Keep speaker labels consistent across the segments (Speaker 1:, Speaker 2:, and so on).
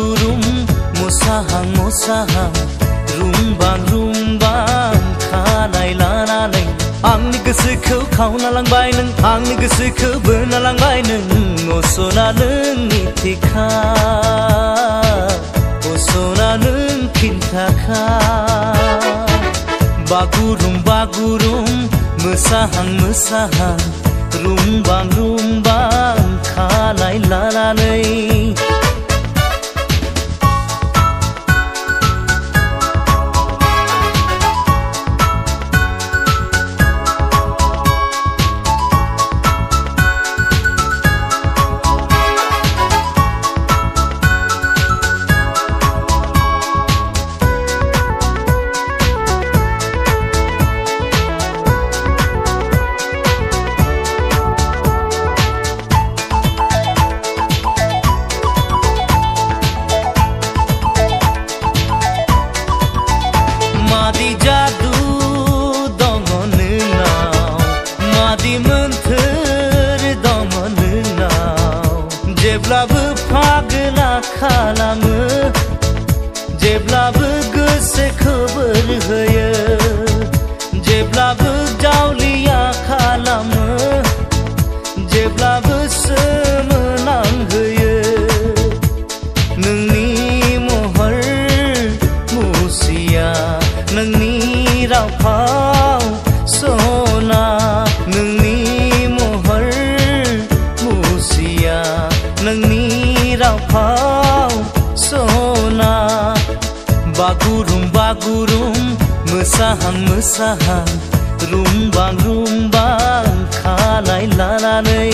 Speaker 1: बागुरुम मोसाहां मोसाहां रुंबां रुंबां खानाय लानानै आंनि गोसोखौ खावना लांबाय नों आंनि गोसोखौ बोना लांबाय नों असना नोंनि थेखा असना नों खिन्थाखा बागुरुम बागुरुम मोसाहां मोसाहां रुंबां रुंबां खानाय लानानै मादी जादु दङ नोंनाव मादी मोन्थोर दङ नोंनाव जेब्लाबो फागोला खालामो जेब्लाबो गोसोखौ बोर होयो जेब्लाबो जावलिया खालामो जेब्लाबो सोमोनांहोयो नोंनि महर मुसिया नोंनि राव फाव सना नोंनि महर मुसिया नोंनि राव फाव सना बागुरुम बागुरुम मोसाहां मोसाहां रुंबां रुंबां खानाय लानानै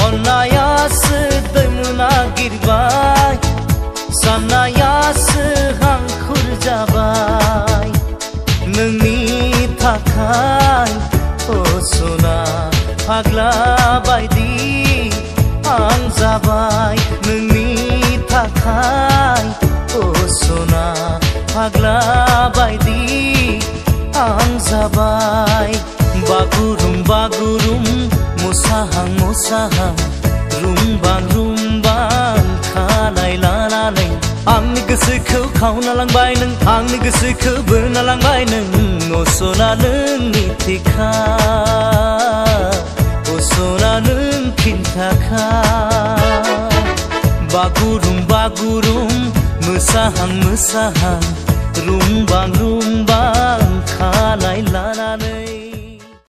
Speaker 1: अन्नायासो दैमुनागिरबाय साननायासो हांखुर जाबाय नोंनि थाखाय असना फाग्ला बायदि आं जाबाय नोंनि थाखाय असना फाग्ला बायदि आं जाबाय बागुरुम बागुरुम मोसाहां मोसाहां रुंबां रुंबां खानाय लानानै आंनि गोसोखौ खावना लांबाय नों आंनि गोसोखौ बोना लांबाय नों असना नोंनि थेखा असना नों खिन्थाखा बागुरुम बागुरुम मोसाहां मोसाहां रुंबां रुंबां